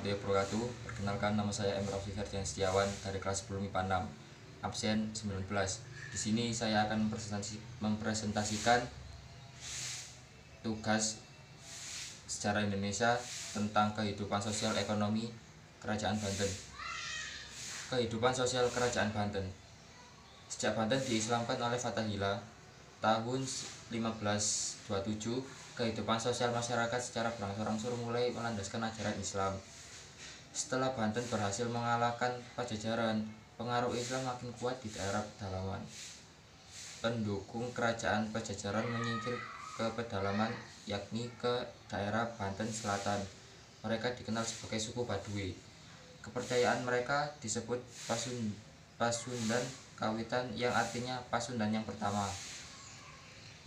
warahmatullahi wabarakatuh. Perkenalkan, nama saya M. Raffi Ferdian Setiawan dari kelas 10 MIPA 6, absen 19. Di sini saya akan mempresentasikan tugas sejarah Indonesia tentang kehidupan sosial ekonomi Kerajaan Banten. Kehidupan sosial Kerajaan Banten. Sejak Banten diislamkan oleh Fathahillah tahun 1527, kehidupan sosial masyarakat secara berangsur-angsur mulai melandaskan ajaran Islam. Setelah Banten berhasil mengalahkan Pajajaran, pengaruh Islam makin kuat di daerah pedalaman. Pendukung kerajaan Pajajaran menyingkir ke pedalaman, yakni ke daerah Banten Selatan. Mereka dikenal sebagai suku Baduy. Kepercayaan mereka disebut Pasundan Kawitan, yang artinya Pasundan yang pertama.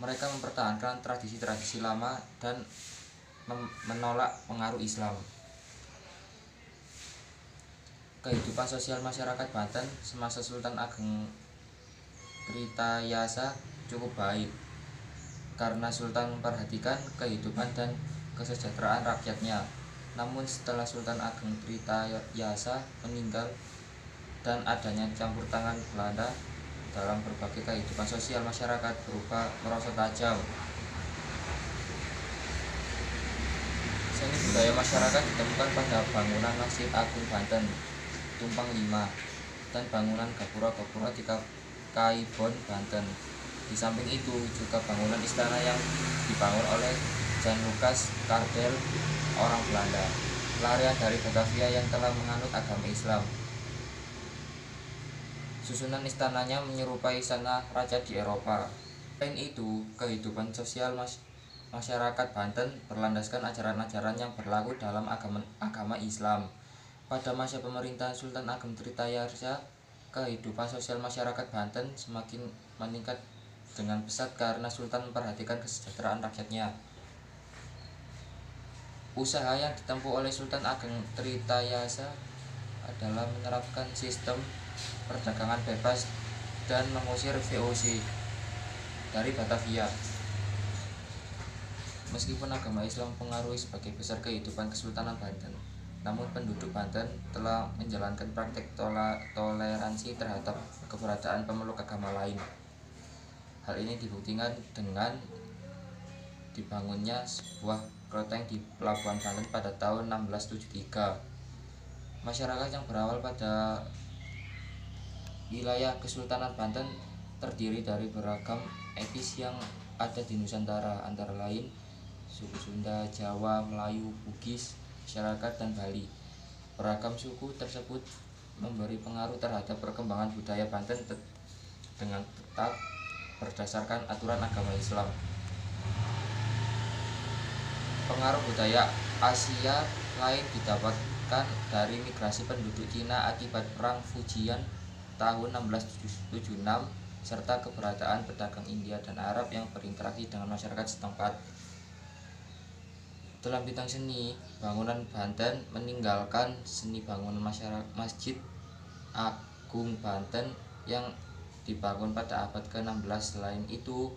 Mereka mempertahankan tradisi-tradisi lama dan menolak pengaruh Islam. Kehidupan sosial masyarakat Banten semasa Sultan Ageng Tritayasa cukup baik, karena Sultan memperhatikan kehidupan dan kesejahteraan rakyatnya. Namun setelah Sultan Ageng Tritayasa meninggal dan adanya campur tangan Belanda dalam berbagai kehidupan sosial masyarakat berubah merosot tajam. Seni budaya masyarakat ditemukan pada bangunan Masjid Agung Banten, Tumpang 5, dan bangunan gapura-gapura di Kaibon, Banten. Di samping itu juga bangunan istana yang dibangun oleh Jan Lucas Cardel, orang Belanda, pelarian dari Batavia yang telah menganut agama Islam. Susunan istananya menyerupai istana raja di Eropa. Selain itu, kehidupan sosial masyarakat Banten berlandaskan ajaran-ajaran yang berlaku dalam agama Islam. Pada masa pemerintahan Sultan Ageng Tritayasa, kehidupan sosial masyarakat Banten semakin meningkat dengan pesat karena Sultan memperhatikan kesejahteraan rakyatnya. Usaha yang ditempuh oleh Sultan Ageng Tritayasa adalah menerapkan sistem perdagangan bebas dan mengusir VOC dari Batavia. Meskipun agama Islam mempengaruhi sebagai besar kehidupan Kesultanan Banten, namun penduduk Banten telah menjalankan praktek toleransi terhadap keberadaan pemeluk agama lain. Hal ini dibuktikan dengan dibangunnya sebuah kelenteng di Pelabuhan Banten pada tahun 1673. Masyarakat yang berawal pada wilayah Kesultanan Banten terdiri dari beragam etnis yang ada di Nusantara, antara lain suku Sunda, Jawa, Melayu, Bugis, masyarakat, dan Bali. Beragam suku tersebut memberi pengaruh terhadap perkembangan budaya Banten dengan tetap berdasarkan aturan agama Islam. Pengaruh budaya Asia lain didapatkan dari migrasi penduduk Cina akibat Perang Fujian tahun 1676, serta keberadaan pedagang India dan Arab yang berinteraksi dengan masyarakat setempat. Dalam bidang seni, bangunan Banten meninggalkan seni bangunan Masjid Agung Banten yang dibangun pada abad ke-16. Selain itu,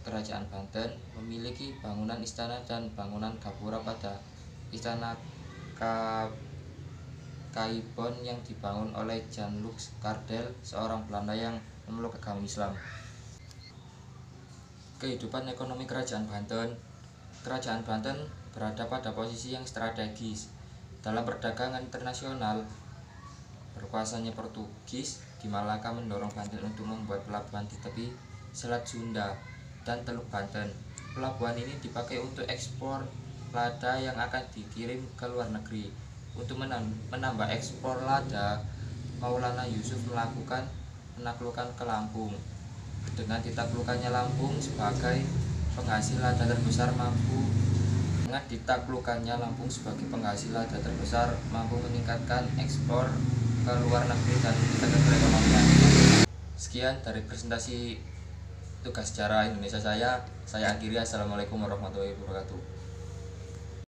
Kerajaan Banten memiliki bangunan istana dan bangunan gapura pada Istana Kaibon yang dibangun oleh Jan Lucas Cardel, seorang Belanda yang memeluk agama Islam. Kehidupan ekonomi Kerajaan Banten. Kerajaan Banten berada pada posisi yang strategis dalam perdagangan internasional. Berkuasanya Portugis di Malaka mendorong Banten untuk membuat pelabuhan di tepi Selat Sunda dan Teluk Banten. Pelabuhan ini dipakai untuk ekspor lada yang akan dikirim ke luar negeri. Untuk menambah ekspor lada, Maulana Yusuf melakukan penaklukan ke Lampung. Dengan ditaklukkannya Lampung sebagai penghasil lada terbesar mampu meningkatkan ekspor ke luar negeri dan meningkatkan perekonomian. Sekian dari presentasi tugas sejarah Indonesia saya akhiri. Assalamualaikum warahmatullahi wabarakatuh.